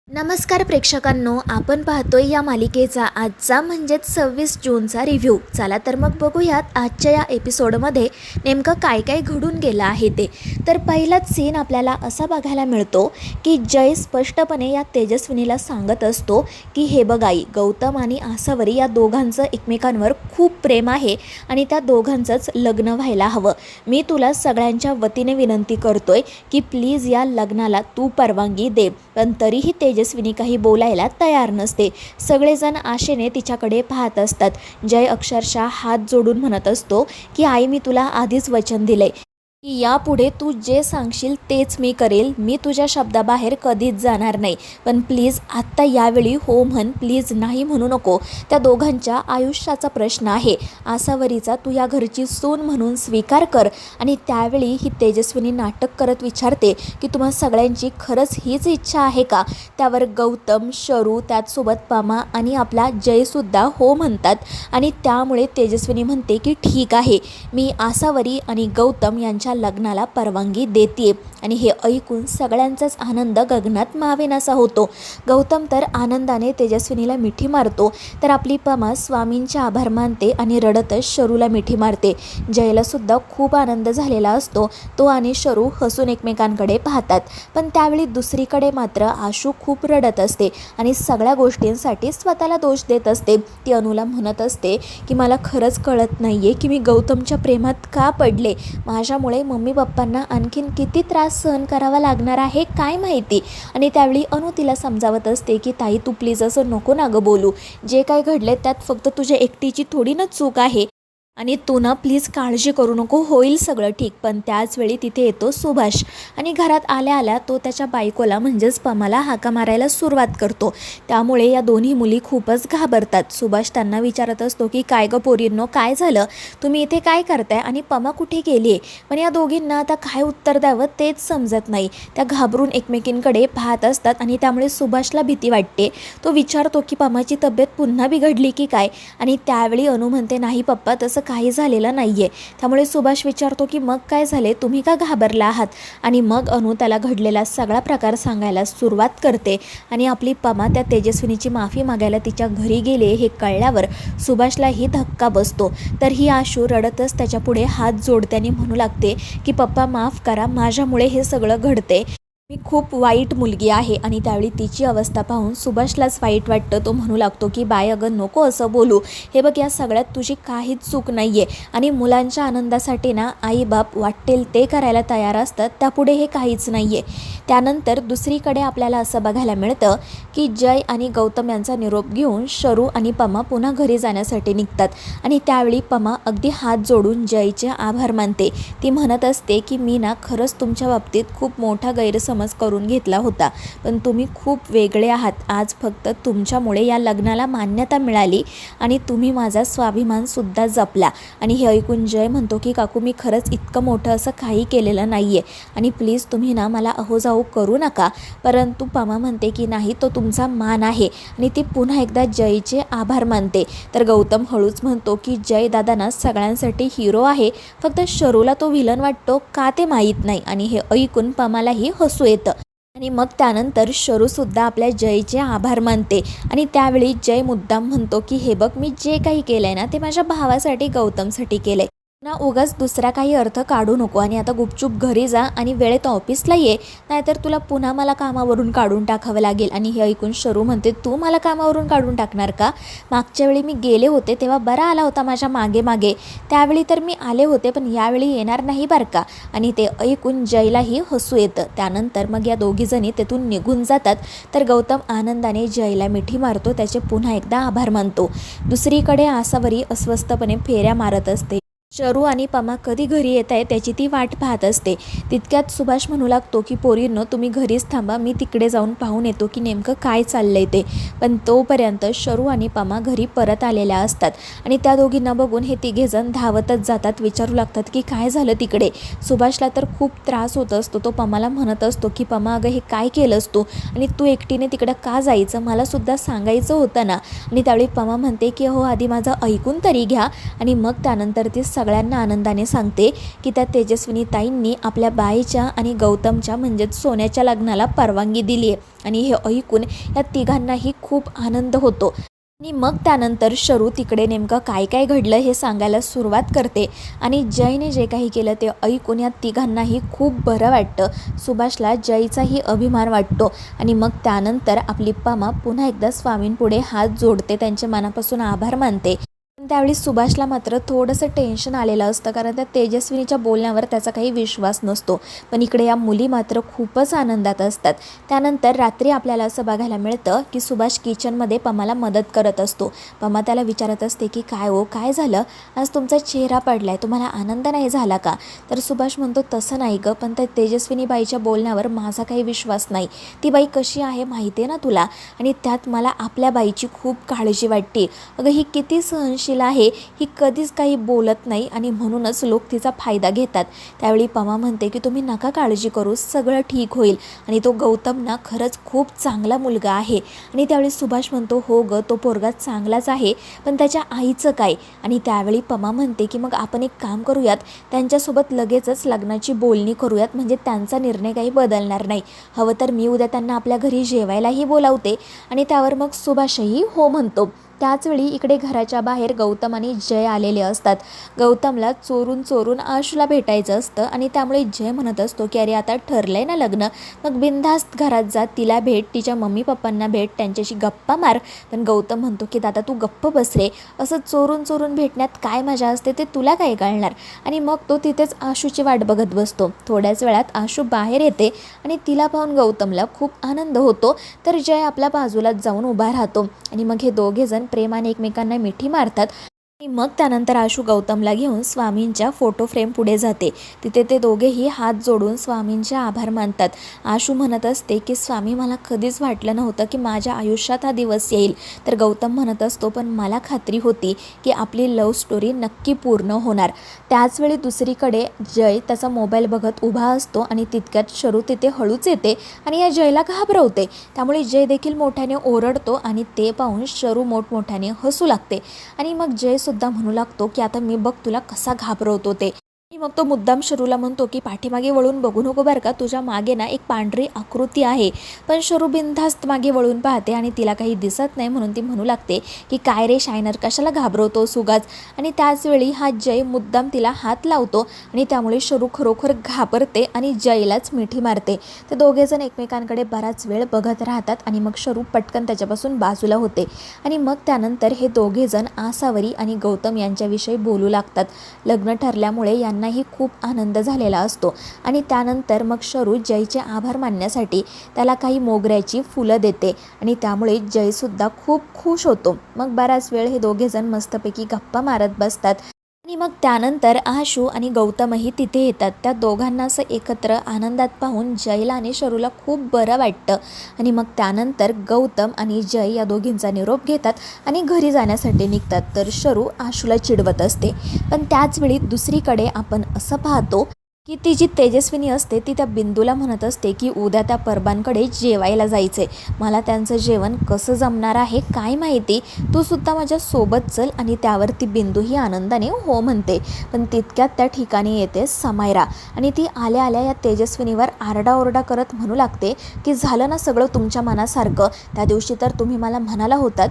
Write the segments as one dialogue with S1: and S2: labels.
S1: नमस्कार प्रेक्षकांनो, आपण पाहतोय या मालिकेचा आजचा म्हणजेच 26 जूनचा रिव्ह्यू. चला तर मग बघूयात आजच्या या एपिसोडमध्ये नेमकं काय काय घडून गेलं आहे ते. तर पहिलाच सीन आपल्याला असा बघायला मिळतो की जय स्पष्टपणे या तेजस्विनीला सांगत असतो की हे बघ आई, गौतम आणि आसावरी या दोघांचं एकमेकांवर खूप प्रेम आहे आणि त्या दोघांचंच लग्न व्हायला हवं. मी तुला सगळ्यांच्या वतीने विनंती करतोय की प्लीज या लग्नाला तू परवानगी दे. पण तरीही तेजस्विनी काही बोलायला तयार नसते. सगळेजण आशेने तिच्याकडे पाहत असतात. जय अक्षरशः हात जोडून म्हणत असतो की आई, मी तुला आधीच वचन दिलंय की यापुढे तू जे सांगशील तेच मी करेल. मी तुझ्या शब्दाबाहेर कधीच जाणार नाही. पण प्लीज आत्ता यावेळी हो म्हण, प्लीज नाही म्हणू नको. त्या दोघांच्या आयुष्याचा प्रश्न आहे. आसावरीचा तू या घरची सून म्हणून स्वीकार कर. आणि त्यावेळी ही तेजस्विनी नाटक करत विचारते की तुम्हा सगळ्यांची खरंच हीच इच्छा आहे का? त्यावर गौतम, शरू, त्याचसोबत पमा आणि आपला जयसुद्धा हो म्हणतात. आणि त्यामुळे तेजस्विनी म्हणते की ठीक आहे, मी आसावरी आणि गौतम यांच्या लग्नाला परवानगी देते. आणि हे ऐकून सगळ्यांचाच आनंद गगनात मावेनासा होतो. गौतम तर आनंदाने तेजस्विनीला मिठी मारतो, तर आपली पमा स्वामींचे आभार मानते आणि रडतच शरूला मिठी मारते. जयला सुद्धा खूप आनंद झालेला असतो. तो आणि शरू हसून एकमेकांकडे पाहतात. पण त्यावेळी दुसरीकडे मात्र आशू खूप रडत असते आणि सगळ्या गोष्टींसाठी स्वतःला दोष देत असते. ती अनुला म्हणत असते की मला खरंच कळत नाहीये की मी गौतमच्या प्रेमात का पडले. माझ्यामुळे मम्मी पप्पांना आणखीन किती त्रास सहन करावा लागणार आहे काय माहिती. आणि त्यावेळी अनु तिला समजावत असते की ताई, तू प्लीज असं नको ना गं बोलू. जे काय घडले त्यात फक्त तुझ्या एकटीची थोडी ना चूक आहे आणि तू ना प्लीज काळजी करू नको, होईल सगळं ठीक. पण त्याचवेळी तिथे येतो सुभाष आणि घरात आल्या आल्या तो त्याच्या बायकोला म्हणजेच पमाला हाका मारायला सुरुवात करतो. त्यामुळे या दोन्ही मुली खूपच घाबरतात. सुभाष त्यांना विचारत असतो की काय गं पोरींनो, काय झालं, तुम्ही इथे काय करताय आणि पमा कुठे गेली आहे. पण या दोघींना आता काय उत्तर द्यावं तेच समजत नाही. त्या घाबरून एकमेकींकडे पाहत असतात आणि त्यामुळे सुभाषला भीती वाटते. तो विचारतो की पमाची तब्येत पुन्हा बिघडली की काय. आणि त्यावेळी अनु म्हणते नाही पप्पा, तसं काही झालेलं नाहीये. त्यामुळे सुभाष विचारतो की मग काय झाले, तुम्ही का घाबरला आहात. आणि मग अनु त्याला घडलेला सगळा प्रकार सांगायला सुरुवात करते. आणि आपली पमा त्या तेजस्विनीची माफी मागायला तिच्या घरी गेले हे कळल्यावर सुभाषलाही धक्का बसतो. तर ही आशू रडतच त्याच्या पुढे हात जोडत्याने म्हणू लागते की पप्पा माफ करा, माझ्यामुळे हे सगळं घडते. मी खूप वाईट मुलगी आहे. आणि त्यावेळी तिची अवस्था पाहून सुभाषलाच वाईट वाटतं. तो म्हणू लागतो की बाय अगं नको असं बोलू. हे बघ, या सगळ्यात तुझी काहीच चूक नाही आहे. आणि मुलांच्या आनंदासाठी ना आई बाप वाटेल ते करायला तयार असतात, त्यापुढे हे काहीच नाही आहे. त्यानंतर दुसरीकडे आपल्याला असं बघायला मिळतं की जय आणि गौतम यांचा निरोप घेऊन शरू आणि पमा पुन्हा घरी जाण्यासाठी निघतात. आणि त्यावेळी पमा अगदी हात जोडून जयचे आभार मानते. ती म्हणत असते की मी ना खरंच तुमच्या बाबतीत खूप मोठा गैरसमज करून घेतला होता, पण तुम्ही खूप वेगळे आहात. आज फक्त तुमच्यामुळे या लग्नाला मान्यता मिळाली आणि तुम्ही माझा स्वाभिमान सुद्धा जपला. आणि हे ऐकून जय म्हणतो की काकू, मी खरंच इतकं मोठं असं काही केलेलं नाहीये आणि प्लीज तुम्ही ना मला अहोजाऊ करू नका. परंतु पमा म्हणते की नाही, तो तुमचा मान आहे. आणि ती पुन्हा एकदा जयचे आभार मानते. तर गौतम हळूच म्हणतो की जय दादा ना सगळ्यांसाठी हिरो आहे, फक्त शरूला तो विलन वाटतो का ते माहीत नाही. आणि हे ऐकून पमालाही हसू येतं. आणि मग त्यानंतर शरूसुद्धा आपल्या जयचे आभार मानते. आणि त्यावेळी जय मुद्दाम म्हणतो की हे बघ, मी जे काही केलं आहे ना ते माझ्या भावासाठी, गौतमसाठी केलं आहे ना, उगाच दुसरा काही अर्थ काढू नको. आणि आता गुपचूप घरी जा आणि वेळेत ऑफिसला ये, नाहीतर तुला पुन्हा मला कामावरून काढून टाकावं लागेल. आणि हे ऐकून शरू म्हणते, तू मला कामावरून काढून टाकणार का? मागच्या वेळी मी गेले होते तेव्हा बरा आला होता माझ्या मागे मागे, त्यावेळी तर मी आले होते, पण यावेळी येणार नाही बरं का. आणि ते ऐकून जयलाही हसू येतं. त्यानंतर मग या दोघीजणी तेथून निघून जातात. तर गौतम आनंदाने जयला मिठी मारतो, त्याचे पुन्हा एकदा आभार मानतो. दुसरीकडे आसावरी अस्वस्थपणे फेऱ्या मारत असते. शरू आणि पमा कधी घरी येत आहे त्याची ती वाट पाहत असते. तितक्यात सुभाष म्हणू लागतो की पोरींनो, तुम्ही घरीच थांबा, मी तिकडे जाऊन पाहून येतो की नेमकं काय चाललंय ते. पण तोपर्यंत शरू आणि पमा घरी परत आलेल्या असतात. आणि त्या दोघींना बघून हे तिघेजण धावतच जातात. विचारू लागतात की काय झालं तिकडे. सुभाषला तर खूप त्रास होत असतो. तो पमाला म्हणत असतो की पमा अगं, हे काय केलंस तू, आणि तू एकटीने तिकडं का जायचं, मला सुद्धा सांगायचं होतं ना. आणि त्यावेळी पमा म्हणते की हो, आधी माझं ऐकून तरी घ्या. आणि मग त्यानंतर ती सगळ्यांना आनंदाने सांगते की त्या तेजस्विनी ताईंनी आपल्या बाईच्या आणि गौतमच्या म्हणजेच सोन्याच्या लग्नाला परवानगी दिली आहे। आणि हे ऐकून या तिघांनाही खूप आनंद होतो। आणि मग त्यानंतर शरू तिकडे नेमकं काय काय घडलं हे सांगायला सुरुवात करते आणि जयने जे काही केलं ते ऐकून या तिघांनाही खूप बरं वाटतं। सुभाषला जयचाही अभिमान वाटतो आणि मग त्यानंतर आपली पमा पुन्हा एकदा स्वामींपुढे हात जोडते, त्यांचे मनापासून आभार मानते। त्यावेळी सुभाषला मात्र थोडंसं टेन्शन आलेलं असतं, कारण त्या तेजस्विनीच्या बोलण्यावर त्याचा काही विश्वास नसतो। पण इकडे या मुली मात्र खूपच आनंदात असतात। त्यानंतर रात्री आपल्याला असं बघायला मिळतं की सुभाष किचनमध्ये पमाला मदत करत असतो। पमा त्याला विचारत असते की काय हो, काय झालं, आज तुमचा चेहरा पडलाय, तुम्हाला आनंद नाही झाला का? तर सुभाष म्हणतो तसं नाही ग, पण त्या तेजस्विनी बाईच्या बोलण्यावर माझा काही विश्वास नाही। ती बाई कशी आहे माहिती आहे ना तुला, आणि त्यात मला आपल्या बाईची खूप काळजी वाटते। अगं ही किती सहनशील आहे, ही कधीच काही बोलत नाही आणि म्हणूनच लोक तिचा फायदा घेतात। त्यावेळी पमा म्हणते की तुम्ही नका काळजी करू, सगळं ठीक होईल आणि तो गौतम ना खरंच खूप चांगला मुलगा आहे। आणि त्यावेळी सुभाष म्हणतो हो ग, तो पोरगा चांगलाच आहे, पण त्याच्या आईचं काय? आणि त्यावेळी पमा म्हणते की मग आपण एक काम करूयात, त्यांच्यासोबत लगेचच लग्नाची बोलणी करूयात, म्हणजे त्यांचा निर्णय काही बदलणार नाही। हवं तर मी उद्या त्यांना आपल्या घरी जेवायलाही बोलावते। आणि त्यावर मग सुभाषही हो म्हणतो। त्याचवेळी इकडे घराच्या बाहेर गौतम आणि जय आलेले असतात। गौतमला चोरून चोरून आशूला भेटायचं असतं आणि त्यामुळे जय म्हणत असतो की अरे आता ठरलंय ना लग्न, मग बिनधास्त घरात जा, तिला भेट, तिच्या मम्मी पप्पांना भेट, त्यांच्याशी गप्पा मार। पण गौतम म्हणतो की दादा तू गप्प बस रे, असं चोरून चोरून भेटण्यात काय मजा असते ते तुला काय कळणार? आणि मग तो तिथेच आशूची वाट बघत बसतो। थोड्याच वेळात आशू बाहेर येते आणि तिला पाहून गौतमला खूप आनंद होतो। तर जय आपल्या बाजूलाच जाऊन उभा राहतो आणि मग हे दोघे जण प्रेमाने एकमेकांना मिठी मारतात। आणि मग त्यानंतर आशू गौतमला घेऊन स्वामींच्या फोटो फ्रेम पुढे जाते। तिथे ते दोघेही हात जोडून स्वामींचे आभार मानतात। आशू म्हणत असते की स्वामी, मला कधीच वाटलं नव्हतं की माझ्या आयुष्यात हा दिवस येईल। तर गौतम म्हणत असतो पण मला खात्री होती की आपली लव्ह स्टोरी नक्की पूर्ण होणार। त्याचवेळी दुसरीकडे जय त्याचा मोबाईल बघत उभा असतो आणि तितक्यात शरू तिथे हळूच येते आणि या जयला घाबरवते। त्यामुळे जय देखील मोठ्याने ओरडतो आणि ते पाहून शरू मोठमोठ्याने हसू लागते। आणि मग जय सुद्धा म्हणू लागतो की आता मी बघ तुला कसा घाबरवतो ते। आणि मग तो मुद्दाम शरूला म्हणतो की पाठीमागे वळून बघू नको बरं का, तुझ्या मागे ना एक पांढरी आकृती आहे। पण शरू बिनधास्त मागे वळून पाहते आणि तिला काही दिसत नाही, म्हणून ती म्हणू लागते की काय रे शायनर, कशाला घाबरवतो सुगाच? आणि त्याचवेळी हा जय मुद्दाम तिला हात लावतो आणि त्यामुळे शरू खरोखर घाबरते आणि जयलाच मिठी मारते। ते दोघेजण एकमेकांकडे बराच वेळ बघत राहतात आणि मग शरू पटकन त्याच्यापासून बाजूला होते। आणि मग त्यानंतर हे दोघेजण आसावरी आणि गौतम यांच्याविषयी बोलू लागतात। लग्न ठरल्यामुळे यांनाही खूप आनंद झालेला असतो। आणि त्यानंतर मग शरू जयचे आभार मानण्यासाठी त्याला काही मोगऱ्याची फुलं देते आणि त्यामुळे जयसुद्धा खूप खुश होतो। मग बराच वेळ हे दोघेजण मस्तपैकी गप्पा मारत बसतात। आणि मग त्यानंतर आशू आणि गौतमही तिथे येतात। त्या दोघांना असं एकत्र आनंदात पाहून जयला आणि शरूला खूप बरं वाटतं। आणि मग त्यानंतर गौतम आणि जय या दोघींचा निरोप घेतात आणि घरी जाण्यासाठी निघतात। तर शरू आशूला चिडवत असते। पण त्याचवेळी दुसरीकडे आपण असं पाहतो की ती जी तेजस्विनी असते ती त्या बिंदूला म्हणत असते की उद्या त्या परबांकडे जेवायला जायचे, मला त्यांचं जेवण कसं जमणार आहे काय माहिती, तू सुद्धा माझ्या सोबत चल। आणि त्यावर ती बिंदू ही आनंदाने हो म्हणते। पण तितक्यात त्या ठिकाणी येते समायरा आणि ती आल्या आल्या या तेजस्विनीवर आरडाओरडा करत म्हणू लागते की झालं ना सगळं तुमच्या मनासारखं, त्या दिवशी तर तुम्ही मला म्हणाला होतात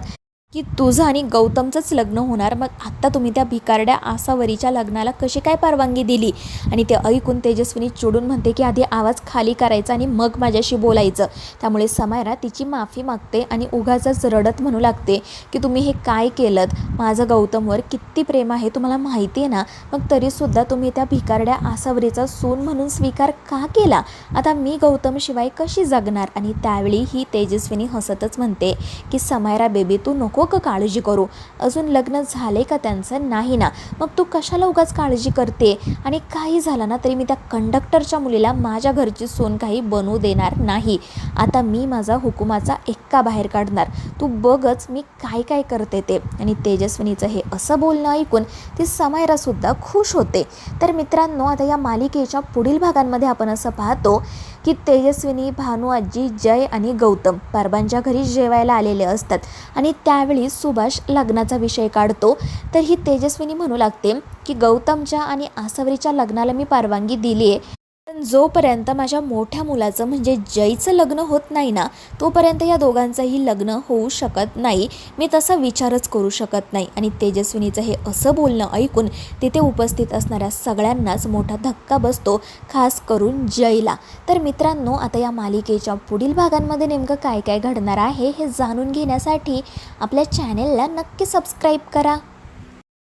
S1: की तुझं आणि गौतमचंच लग्न होणार, मग आत्ता तुम्ही त्या भिकारड्या आसावरीच्या लग्नाला कशी काय परवानगी दिली? आणि ते ऐकून तेजस्विनी चिडून म्हणते की आधी आवाज खाली करायचा आणि मग माझ्याशी बोलायचं। त्यामुळे समायरा तिची माफी मागते आणि उगाचच रडत म्हणू लागते की तुम्ही हे काय केलं, माझं गौतमवर किती प्रेम आहे तुम्हाला माहिती आहे ना, मग तरीसुद्धा तुम्ही त्या भिकारड्या आसावरीचा सून म्हणून स्वीकार का केला? आता मी गौतमशिवाय कशी जगणार? आणि त्यावेळी ही तेजस्विनी हसतच म्हणते की समायरा बेबी तू नको काळजी करू, अजून लग्न झाले का त्यांचं? नाही ना, मग तू कशाला उगाच काळजी करते? आणि काही झालं ना तरी मी त्या कंडक्टरच्या मुलीला माझ्या घरची सून काही बनवू देणार नाही। आता मी माझा हुकुमाचा एक्का बाहेर काढणार, तू बघच मी काय काय करते ते। आणि तेजस्विनीचं हे असं बोलणं ऐकून ती समायरा सुद्धा खुश होते। तर मित्रांनो, आता या मालिकेच्या पुढील भागांमध्ये आपण असं पाहतो की तेजस्विनी, भानू आजी, जय आणि गौतम पारबांच्या घरी जेवायला आलेले असतात आणि त्यावेळी सुभाष लग्नाचा विषय काढतो. तर ही तेजस्विनी म्हणू लागते की गौतमच्या आणि आसावरीच्या लग्नाला मी परवानगी दिली आहे, पण जोपर्यंत माझ्या मोठ्या मुलाचं म्हणजे जयचं लग्न होत नाही ना, तोपर्यंत या दोघांचंही लग्न होऊ शकत नाही. मी तसा विचारच करू शकत नाही. आणि तेजस्विनीचं हे असं बोलणं ऐकून तिथे उपस्थित असणाऱ्या सगळ्यांनाच मोठा धक्का बसतो, खास करून जयला. तर मित्रांनो, आता या मालिकेच्या पुढील भागांमध्ये नेमकं काय काय घडणार आहे हे जाणून घेण्यासाठी आपल्या चॅनेलला नक्की सबस्क्राईब करा.